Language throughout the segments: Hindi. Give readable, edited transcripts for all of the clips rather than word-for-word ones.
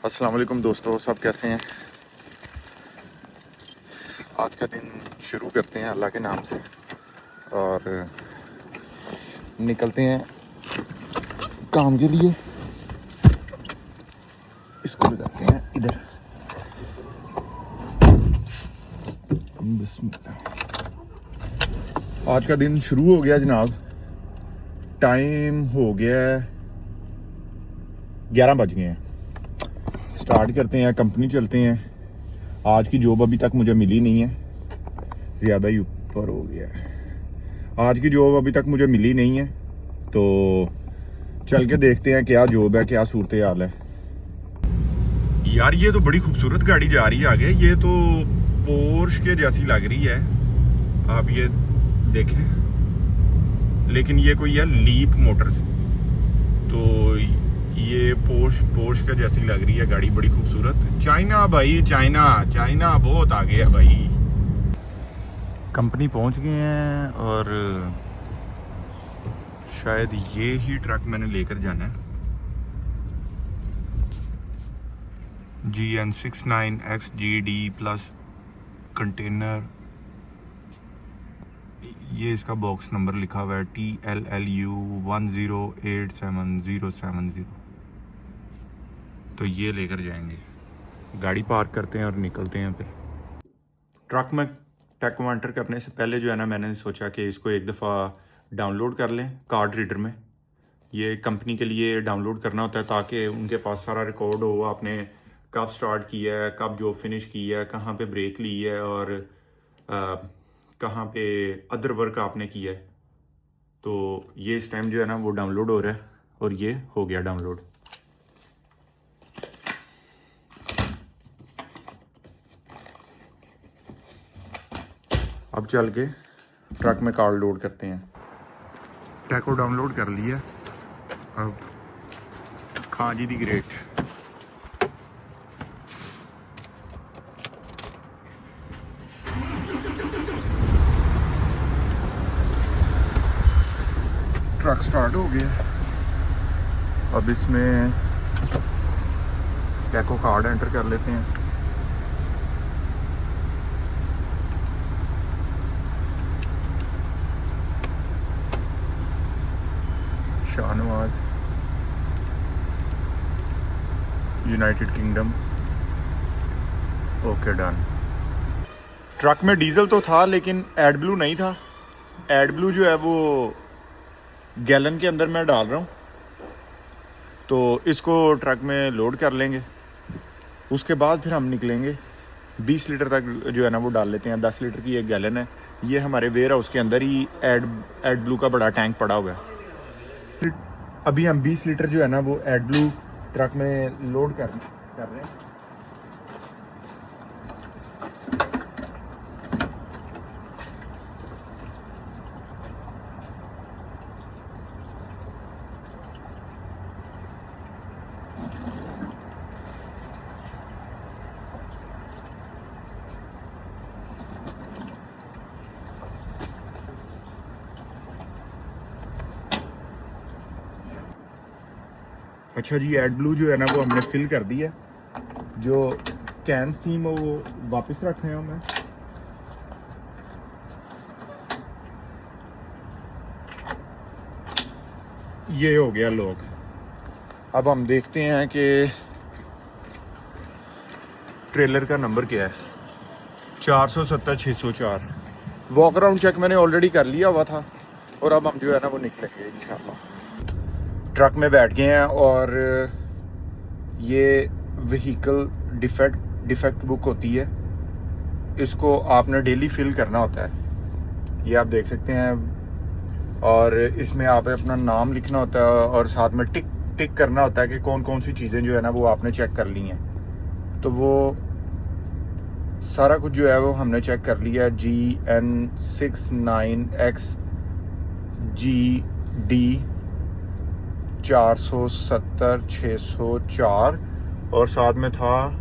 अस्सलाम वालेकुम दोस्तों, सब कैसे हैं। आज का दिन शुरू करते हैं अल्लाह के नाम से और निकलते हैं काम के लिए। इसको लगाते हैं इधर। बिस्मिल्लाह। आज का दिन शुरू हो गया जनाब। टाइम हो गया 11 बज गए हैं। स्टार्ट करते हैं, कंपनी चलते हैं। आज की जॉब अभी तक मुझे मिली नहीं है, ज़्यादा ही ऊपर हो गया है। आज की जॉब अभी तक मुझे मिली नहीं है, तो चल के देखते हैं क्या जॉब है, क्या सूरत हाल है। यार ये तो बड़ी खूबसूरत गाड़ी जा रही है आगे। ये तो पोर्श के जैसी लग रही है, आप ये देखें। लेकिन ये कोई है लीप मोटर्स, तो ये पोर्श का जैसी लग रही है गाड़ी, बड़ी खूबसूरत। चाइना भाई, चाइना बहुत आगे है भाई। कंपनी पहुंच गए हैं और शायद ये ही ट्रक मैंने लेकर जाना है। GN69XGD plus container. ये इसका बॉक्स नंबर लिखा हुआ है TLLU 1087070। तो ये लेकर जाएंगे। गाड़ी पार्क करते हैं और निकलते हैं। फिर ट्रक में टैको एंटर करने से पहले जो है ना, मैंने सोचा कि इसको एक दफ़ा डाउनलोड कर लें कार्ड रीडर में। ये कंपनी के लिए डाउनलोड करना होता है ताकि उनके पास सारा रिकॉर्ड हो, आपने कब स्टार्ट किया है, कब जॉब फिनिश की है, कहाँ पे ब्रेक ली है और कहाँ पे अदर वर्क आपने किया है। तो ये इस टाइम जो है ना वो डाउनलोड हो रहा है और ये हो गया डाउनलोड। अब चल के ट्रक में कार्ड लोड करते हैं। टैको डाउनलोड कर लिया। अब खां जी दी ग्रेट। ट्रक स्टार्ट हो गया। अब इसमें टैको कार्ड एंटर कर लेते हैं। Shahnawaz, United kingdom. Okay done. Truck में डीजल तो था लेकिन एड ब्लू नहीं था। एड ब्लू जो है वो गैलन के अंदर मैं डाल रहा हूँ, तो इसको ट्रक में लोड कर लेंगे। उसके बाद फिर हम निकलेंगे। 20 लीटर तक जो है ना वो डाल लेते हैं। 10 लीटर की एक गैलन है। ये हमारे वेयर हाउस के अंदर ही एड ब्लू का बड़ा टैंक पड़ा हुआ है। अभी हम 20 लीटर जो है ना वो एड ब्लू ट्रक में लोड कर रहे हैं। अच्छा जी, एड ब्लू जो है ना वो हमने फिल कर दिया। जो कैन थी वो वापस रख रहे हूँ मैं। ये हो गया लोग। अब हम देखते हैं कि ट्रेलर का नंबर क्या है। 470-604। वॉक अराउंड चेक मैंने ऑलरेडी कर लिया हुआ था और अब हम जो है ना वो निकलेंगे इंशाल्लाह। ट्रक में बैठ गए हैं और ये व्हीकल डिफेक्ट बुक होती है। इसको आपने डेली फिल करना होता है, ये आप देख सकते हैं। और इसमें आप अपना नाम लिखना होता है और साथ में टिक करना होता है कि कौन कौन सी चीज़ें जो है ना वो आपने चेक कर ली हैं। तो वो सारा कुछ जो है वो हमने चेक कर लिया। GN69XGD 470-604 और साथ में था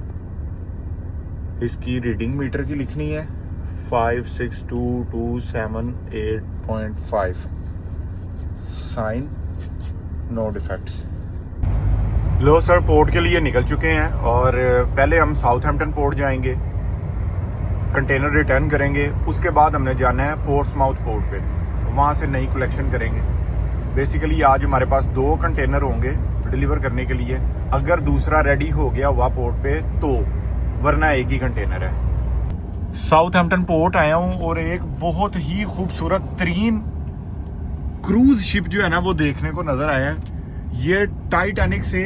इसकी रीडिंग मीटर की लिखनी है 56227.8.5। Sign no defects. लो सर पोर्ट के लिए निकल चुके हैं और पहले हम साउथहैम्पटन पोर्ट जाएंगे, कंटेनर रिटर्न करेंगे। उसके बाद हमने जाना है पोर्ट्समाउथ पोर्ट पे, वहाँ से नई कलेक्शन करेंगे। बेसिकली आज हमारे पास 2 कंटेनर होंगे डिलीवर करने के लिए, अगर दूसरा रेडी हो गया हुआ पोर्ट पे तो, वरना एक ही कंटेनर है। साउथहैम्पटन पोर्ट आया हूँ और एक बहुत ही खूबसूरत तरीन क्रूज शिप जो है ना वो देखने को नजर आया है। ये टाइटैनिक से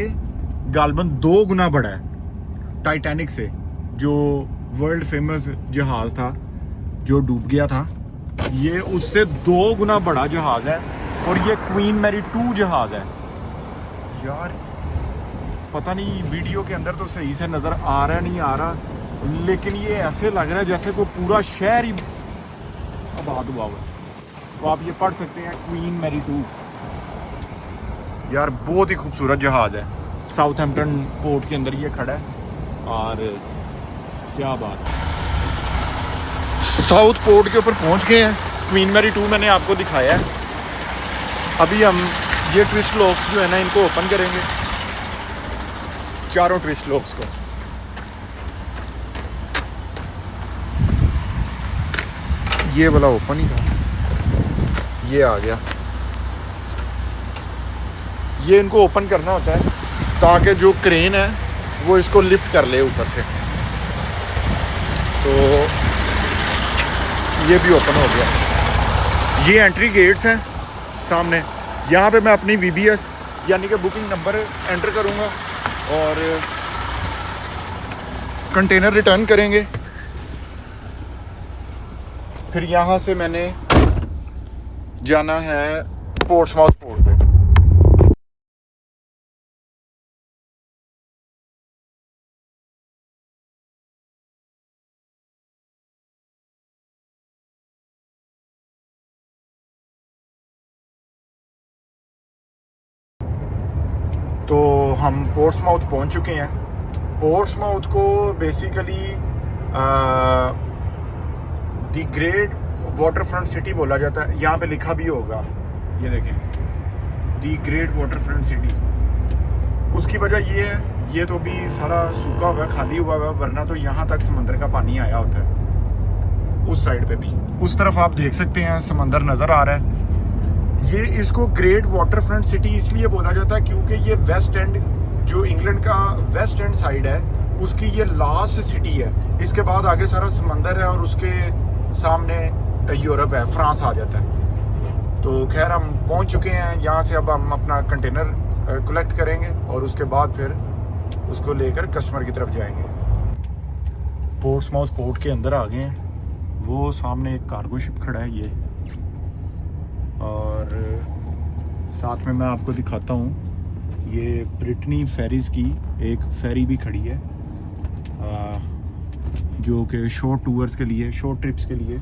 गालबन 2 गुना बड़ा है। टाइटैनिक से, जो वर्ल्ड फेमस जहाज था जो डूब गया था, ये उससे 2 गुना बड़ा जहाज है और ये क्वीन मैरी 2 जहाज है। यार पता नहीं वीडियो के अंदर तो सही से नजर आ रहा नहीं आ रहा, लेकिन ये ऐसे लग रहा है जैसे कोई पूरा शहर ही आबाद हुआ हुआ। तो आप ये पढ़ सकते हैं क्वीन मैरी 2। यार बहुत ही खूबसूरत जहाज है। साउथहैम्पटन पोर्ट के अंदर ये खड़ा है और क्या बात है। साउथ पोर्ट के ऊपर पहुंच गए हैं। क्वीन मैरी 2 मैंने आपको दिखाया है। अभी हम ये ट्विस्ट लॉक्स जो है ना इनको ओपन करेंगे, चारों ट्विस्ट लॉक्स को। ये वाला ओपन ही था, ये आ गया। ये इनको ओपन करना होता है ताकि जो क्रेन है वो इसको लिफ्ट कर ले ऊपर से। तो ये भी ओपन हो गया। ये एंट्री गेट्स हैं सामने। यहाँ पे मैं अपनी VBS यानी कि बुकिंग नंबर एंटर करूँगा और कंटेनर रिटर्न करेंगे। फिर यहाँ से मैंने जाना है पोर्ट्समाउथ पोर्ट पे। तो हम पोर्ट्समाउथ पहुंच चुके हैं। पोर्ट्समाउथ को basically the great waterfront city बोला जाता है। यहाँ पे लिखा भी होगा, ये देखें, द ग्रेट वाटरफ्रंट सिटी। उसकी वजह ये है, ये तो भी सारा सूखा हुआ है, खाली हुआ है, वरना तो यहाँ तक समंदर का पानी आया होता है। उस साइड पे भी, उस तरफ आप देख सकते हैं समंदर नज़र आ रहा है। ये इसको ग्रेट वाटरफ्रंट सिटी इसलिए बोला जाता है क्योंकि ये वेस्ट एंड, जो इंग्लैंड का वेस्ट एंड साइड है, उसकी ये लास्ट सिटी है। इसके बाद आगे सारा समंदर है और उसके सामने यूरोप है, फ्रांस आ जाता है। तो खैर हम पहुंच चुके हैं यहाँ से। अब हम अपना कंटेनर कलेक्ट करेंगे और उसके बाद फिर उसको लेकर कस्टमर की तरफ जाएंगे। पोर्ट्समाउथ पोर्ट के अंदर आ गए हैं। वो सामने एक कार्गो शिप खड़ा है ये, और साथ में मैं आपको दिखाता हूँ ये ब्रिटनी फेरीज की एक फेरी भी खड़ी है, जो कि शॉर्ट टूर्स के लिए, शॉर्ट ट्रिप्स के लिए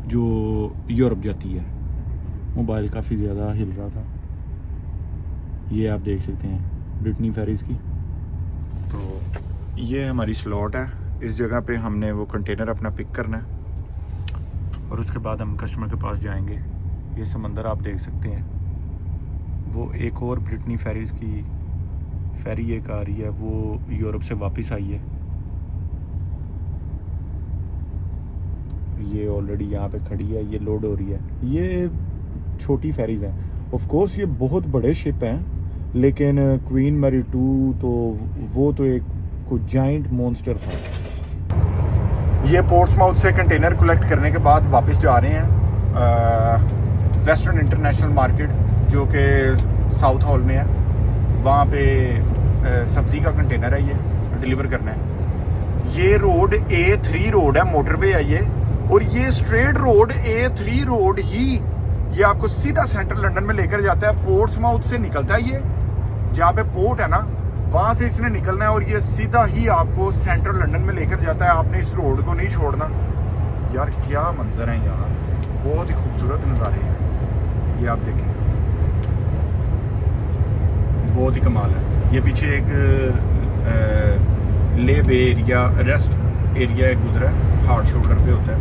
जो यूरोप जाती है। मोबाइल काफ़ी ज़्यादा हिल रहा था। ये आप देख सकते हैं ब्रिटनी फेरीज की। तो ये हमारी स्लॉट है। इस जगह पे हमने वो कंटेनर अपना पिक करना है और उसके बाद हम कस्टमर के पास जाएंगे। ये समंदर आप देख सकते हैं। वो एक और ब्रिटनी फेरीज की फेरी एक आ रही है, वो यूरोप से वापस आई है। ये ऑलरेडी यहाँ पे खड़ी है, ये लोड हो रही है। ये छोटी फेरीज हैं। ऑफ कोर्स ये बहुत बड़े शिप हैं, लेकिन क्वीन मैरी 2 तो वो तो एक कोई जाइंट मॉन्स्टर था। ये पोर्ट्समाउथ से कंटेनर कलेक्ट करने के बाद वापस जा रहे हैं वेस्टर्न इंटरनेशनल मार्केट, जो कि साउथ हॉल में है। वहाँ पे सब्ज़ी का कंटेनर है, ये डिलीवर करना है। ये रोड A3 रोड है, मोटरवे है ये, और ये स्ट्रेट रोड A3 रोड ही ये आपको सीधा सेंट्रल लंदन में लेकर जाता है। पोर्ट्समाउथ से निकलता है ये, जहाँ पे पोर्ट है ना, वहाँ से इसने निकलना है और ये सीधा ही आपको सेंट्रल लंदन में लेकर जाता है। आपने इस रोड को नहीं छोड़ना। यार क्या मंजर है यार, बहुत ही खूबसूरत नज़ारे हैं ये, आप देखें, बहुत ही कमाल है। ये पीछे एक ले बे एरिया, रेस्ट एरिया एक गुजरा है, हार्ड शोल्डर पे होता है।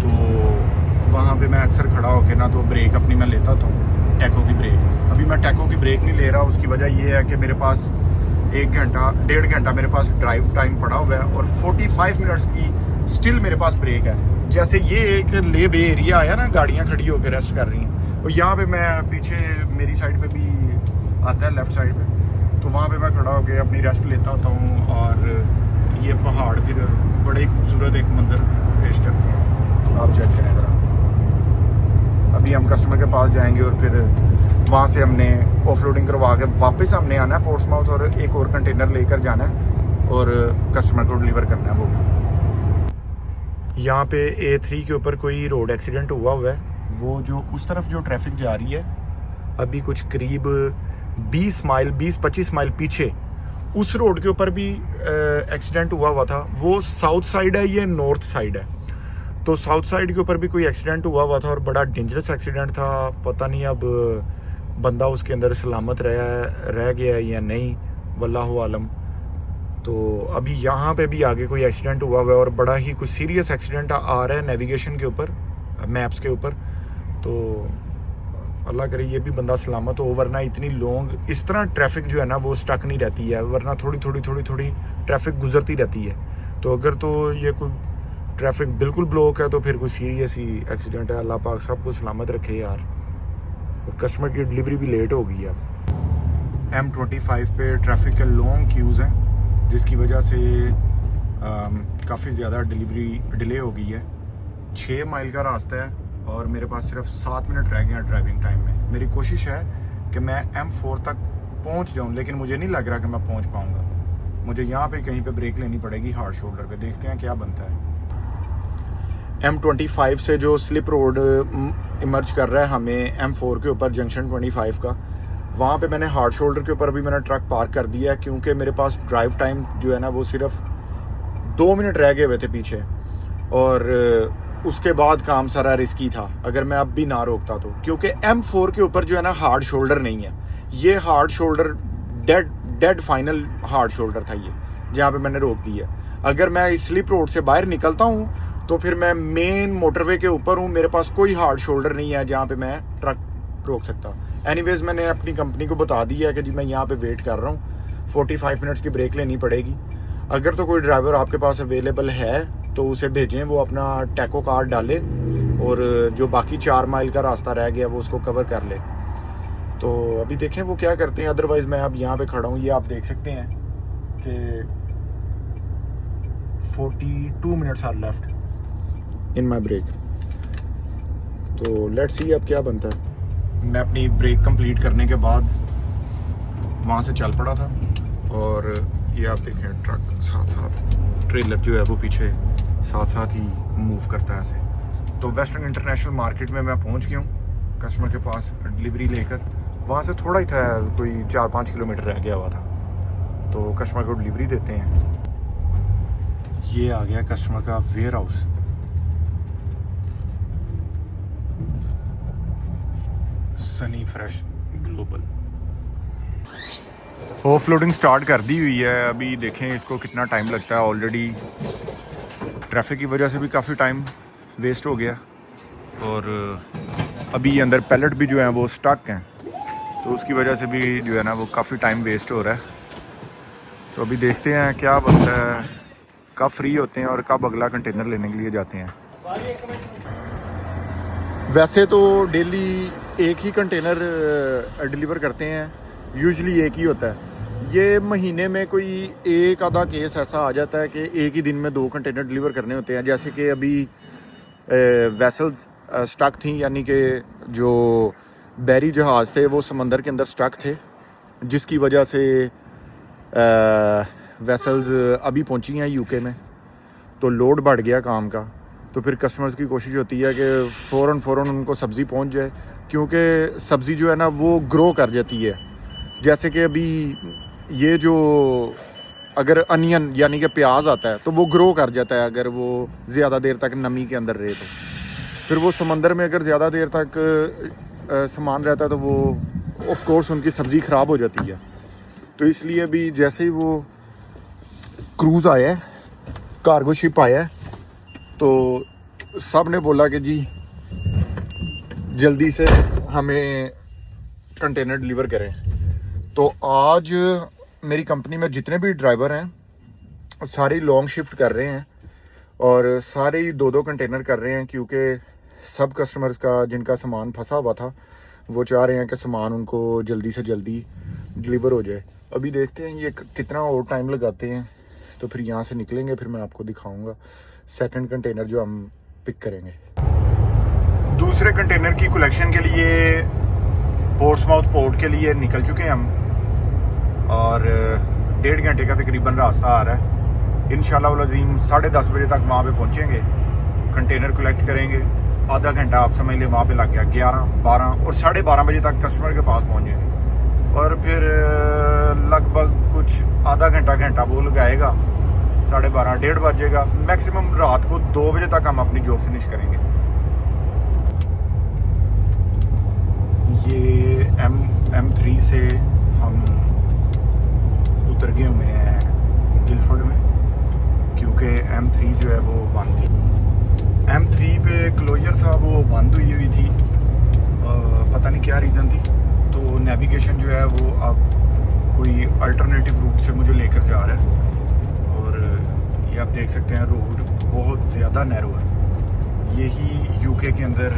तो वहाँ पे मैं अक्सर खड़ा होकर ना तो ब्रेक अपनी मैं लेता था, टैको की ब्रेक। अभी मैं टैको की ब्रेक नहीं ले रहा, उसकी वजह ये है कि मेरे पास 1-1.5 घंटा मेरे पास ड्राइव टाइम पड़ा हुआ है और 45 मिनट्स की स्टिल मेरे पास ब्रेक है। जैसे ये एक ले बे एरिया आया ना, गाड़ियाँ खड़ी होकर रेस्ट कर रही हैं, और यहाँ पे मैं पीछे मेरी साइड पे भी आता है लेफ़्ट साइड पे, तो वहाँ पे मैं खड़ा होकर अपनी रेस्ट लेता होता हूँ। और ये पहाड़ फिर बड़े ही खूबसूरत एक मंजर पेश करते हैं, आप चेक करें ज़रा। अभी हम कस्टमर के पास जाएंगे और फिर वहाँ से हमने ऑफलोडिंग करवा के वापस हमने आना है पोर्ट्समाउथ और एक और कंटेनर लेकर जाना है और कस्टमर को डिलीवर करना है। वो यहाँ पे A3 के ऊपर कोई रोड एक्सीडेंट हुआ है, वो जो उस तरफ जो ट्रैफिक जा रही है अभी कुछ करीब 20-25 माइल पीछे उस रोड के ऊपर भी एक्सीडेंट हुआ था। वो साउथ साइड है, ये नॉर्थ साइड है। तो साउथ साइड के ऊपर भी कोई एक्सीडेंट हुआ था और बड़ा डेंजरस एक्सीडेंट था। पता नहीं अब बंदा उसके अंदर सलामत रह गया या नहीं, वल्लाहु आलम। तो अभी यहाँ पे भी आगे कोई एक्सीडेंट हुआ है और बड़ा ही कुछ सीरियस एक्सीडेंट आ रहा है नेविगेशन के ऊपर, मैप्स के ऊपर। तो अल्लाह करे ये भी बंदा सलामत हो, वरना इतनी लॉन्ग इस तरह ट्रैफिक जो है ना वो स्टक नहीं रहती है, वरना थोड़ी थोड़ी ट्रैफिक गुजरती रहती है। तो अगर तो ये कोई ट्रैफिक बिल्कुल ब्लॉक है तो फिर कोई सीरियस ही एक्सीडेंट है। अल्लाह पाक सबको सलामत रखे यार। और कस्टमर की डिलीवरी भी लेट हो गई है। M25 पे ट्रैफिक के लॉन्ग क्यूज़ हैं, जिसकी वजह से काफ़ी ज़्यादा डिलीवरी डिले हो गई है। 6 माइल का रास्ता है और मेरे पास सिर्फ 7 मिनट रह गए हैं ड्राइविंग टाइम में। मेरी कोशिश है कि मैं M4 तक पहुंच जाऊं, लेकिन मुझे नहीं लग रहा कि मैं पहुंच पाऊंगा। मुझे यहाँ पे कहीं पे ब्रेक लेनी पड़ेगी हार्ड शोल्डर पे। देखते हैं क्या बनता है। M25 से जो स्लिप रोड इमर्ज कर रहा है हमें M4 के ऊपर जंक्शन 25 का, वहाँ पे मैंने हार्ड शोल्डर के ऊपर अभी मैंने ट्रक पार्क कर दिया है, क्योंकि मेरे पास ड्राइव टाइम जो है ना वो सिर्फ 2 मिनट रह गए हुए थे पीछे। और उसके बाद काम सारा रिस्की था अगर मैं अब भी ना रोकता तो, क्योंकि M4 के ऊपर जो है ना हार्ड शोल्डर नहीं है। ये hard shoulder dead final hard shoulder था ये, जहाँ पे मैंने रोक दिया। अगर मैं इस स्लिप रोड से बाहर निकलता हूँ तो फिर मैं मेन मोटरवे के ऊपर हूँ, मेरे पास कोई हार्ड शोल्डर नहीं है जहाँ पे मैं ट्रक रोक सकता। एनीवेज मैंने अपनी कंपनी को बता दिया है कि जी मैं यहाँ पे वेट कर रहा हूँ, 45 मिनट्स की ब्रेक लेनी पड़ेगी। अगर तो कोई ड्राइवर आपके पास अवेलेबल है तो उसे भेजें, वो अपना टैको कार्ड डाले और जो बाकी 4 माइल का रास्ता रह गया वो उसको कवर कर ले। तो अभी देखें वो क्या करते हैं। अदरवाइज़ मैं अब यहाँ पे खड़ा हूँ, ये आप देख सकते हैं कि 42 minutes are left in my break. तो लेट्स सी अब क्या बनता है। मैं अपनी ब्रेक कंप्लीट करने के बाद वहाँ से चल पड़ा था और ये आप देखें ट्रक साथ साथ, ट्रेलर जो है वो पीछे साथ साथ ही मूव करता है ऐसे। तो वेस्टर्न इंटरनेशनल मार्केट में मैं पहुँच गया हूँ कस्टमर के पास डिलीवरी लेकर। वहाँ से थोड़ा ही था, कोई 4-5 किलोमीटर रह गया हुआ था। तो कस्टमर को डिलीवरी देते हैं। ये आ गया कस्टमर का warehouse. Sunny Fresh Global. Offloading start कर दी हुई है। अभी देखें इसको कितना टाइम लगता है। ऑलरेडी ट्रैफिक की वजह से भी काफ़ी टाइम वेस्ट हो गया और अभी अंदर पैलेट भी जो है वो स्टक हैं, तो उसकी वजह से भी जो है ना वो काफ़ी टाइम वेस्ट हो रहा है। तो अभी देखते हैं क्या बनता है, कब फ्री होते हैं और कब अगला कंटेनर लेने के लिए जाते हैं। वैसे तो डेली एक ही कंटेनर डिलीवर करते हैं, यूजुअली एक ही होता है। ये महीने में कोई एक आधा केस ऐसा आ जाता है कि एक ही दिन में 2 कंटेनर डिलीवर करने होते हैं। जैसे कि अभी वेसल्स स्टक थी, यानी कि जो बैरी जहाज़ थे वो समंदर के अंदर स्टक थे, जिसकी वजह से वेसल्स अभी पहुंची हैं यूके में। तो लोड बढ़ गया काम का, तो फिर कस्टमर्स की कोशिश होती है कि फ़ौरन उनको सब्ज़ी पहुंच जाए, क्योंकि सब्ज़ी जो है ना वो ग्रो कर जाती है। जैसे कि अभी ये जो अगर अनियन यानी कि प्याज आता है तो वो ग्रो कर जाता है अगर वो ज़्यादा देर तक नमी के अंदर रहे। तो फिर वो समंदर में अगर ज़्यादा देर तक सामान रहता है तो वो ऑफ कोर्स उनकी सब्ज़ी ख़राब हो जाती है। तो इसलिए अभी जैसे ही वो क्रूज़ आया है, कार्गो शिप आया है, तो सब ने बोला कि जी जल्दी से हमें कंटेनर डिलीवर करें। तो आज मेरी कंपनी में जितने भी ड्राइवर हैं सारे लॉन्ग शिफ्ट कर रहे हैं और सारे ही 2-2 कंटेनर कर रहे हैं, क्योंकि सब कस्टमर्स का जिनका सामान फंसा हुआ था वो चाह रहे हैं कि सामान उनको जल्दी से जल्दी डिलीवर हो जाए। अभी देखते हैं ये कितना और टाइम लगाते हैं, तो फिर यहाँ से निकलेंगे, फिर मैं आपको दिखाऊंगा सेकंड कंटेनर जो हम पिक करेंगे। दूसरे कंटेनर की कलेक्शन के लिए पोर्ट्समाउथ पोर्ट के लिए निकल चुके हैं हम और 1.5 घंटे का तकरीबन रास्ता आ रहा है। इंशाल्लाह अज़ीम 10:30 बजे तक वहाँ पे पहुँचेंगे, कंटेनर कलेक्ट करेंगे। आधा घंटा आप समझ लें वहाँ पे लग गया, 11, 12 और 12:30 बजे तक कस्टमर के पास पहुँच जाएंगे और फिर लगभग कुछ आधा घंटा वो लगाएगा, 12:30, 1:30 बजेगा। मैक्सिमम रात को 2 बजे तक हम अपनी जॉब फिनिश करेंगे। ये M3 से हम उतर गए हुए हैं गिलफोर्ड में, क्योंकि M3 जो है वो बंद थी। M3 पे क्लोजर था, वो बंद हुई थी, पता नहीं क्या रीज़न थी। तो नेविगेशन जो है वो अब कोई अल्टरनेटिव रूट से मुझे लेकर जा रहा है और ये आप देख सकते हैं रोड बहुत ज़्यादा नैरो है। यही यूके के अंदर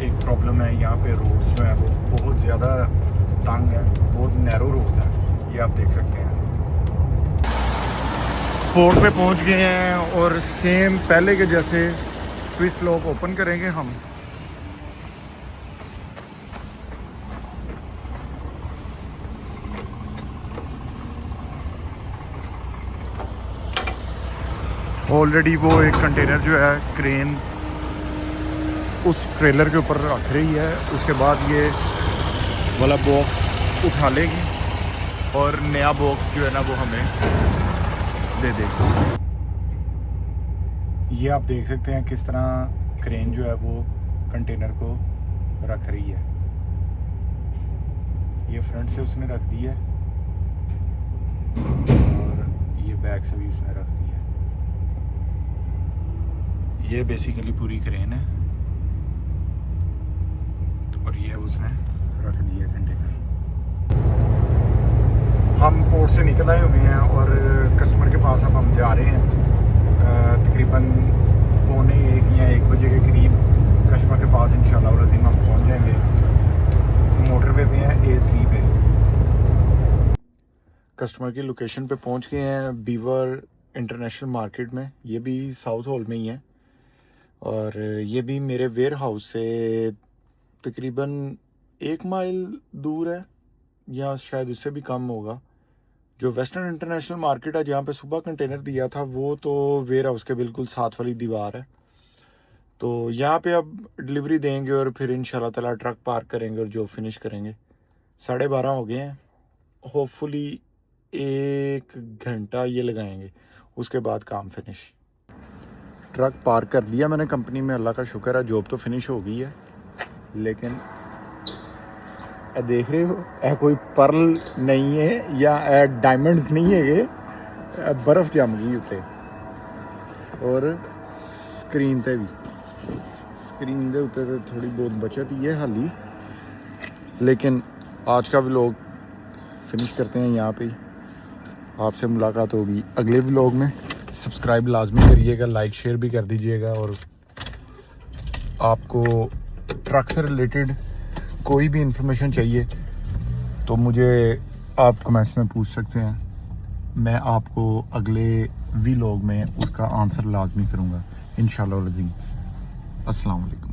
एक प्रॉब्लम है, यहाँ पे रोड्स जो हैं वो बहुत ज़्यादा तंग है, बहुत नैरो रोड्स हैं, ये आप देख सकते हैं। पोर्ट पे पहुँच गए हैं और सेम पहले के जैसे ट्विस्ट लॉक ओपन करेंगे हम। ऑलरेडी वो एक कंटेनर जो है क्रेन उस ट्रेलर के ऊपर रख रही है, उसके बाद ये वाला बॉक्स उठा लेगी और नया बॉक्स जो है ना वो हमें दे देगी। ये आप देख सकते हैं किस तरह क्रेन जो है वो कंटेनर को रख रही है। ये फ्रंट से उसने रख दी है और ये बैक से भी उसने रख दी है। ये बेसिकली पूरी क्रेन है और ये उसने रख दिया कंटेनर। हम पोर्ट से निकल आए हुए हैं और कस्टमर के पास अब हम जा रहे हैं। तकरीबन 12:45 या 1 बजे के करीब कस्टमर के पास इंशाल्लाह अज़ीम हम पहुंच जाएंगे। मोटरवे पे हैं A3 पे। कस्टमर की लोकेशन पे पहुंच गए हैं, बीवर इंटरनेशनल मार्केट में। ये भी साउथ हॉल में ही है और ये भी मेरे वेयर हाउस से तकरीबन 1 माइल दूर है या शायद उससे भी कम होगा। जो वेस्टर्न इंटरनेशनल मार्केट है जहाँ पे सुबह कंटेनर दिया था वो तो वेयर हाउस के बिल्कुल साथ वाली दीवार है। तो यहाँ पे अब डिलीवरी देंगे और फिर इंशाल्लाह ताला ट्रक पार्क करेंगे और जॉब फिनिश करेंगे। 12:30 हो गए हैं, होपफुली 1 घंटा ये लगाएंगे, उसके बाद काम फिनिश। ट्रक पार्क कर दिया मैंने कंपनी में, अल्लाह का शुक्र है जॉब तो फिनिश हो गई है। लेकिन देख रहे हो कोई पर्ल नहीं है या डायमंड्स नहीं है, ये बर्फ जम गई उसे। और स्क्रीन पे भी, स्क्रीन के उत्ते तो थोड़ी बहुत बचत ही है हाली। लेकिन आज का व्लॉग फिनिश करते हैं यहाँ पे ही। आपसे मुलाकात होगी अगले व्लॉग में। सब्सक्राइब लाजमी करिएगा, लाइक शेयर भी कर दीजिएगा और आपको ट्रक से रिलेटेड कोई भी इंफॉर्मेशन चाहिए तो मुझे आप कमेंट्स में पूछ सकते हैं। मैं आपको अगले व्लॉग में उसका आंसर लाजमी करूँगा इंशाल्लाह अज़ीम। अस्सलाम वालेकुम।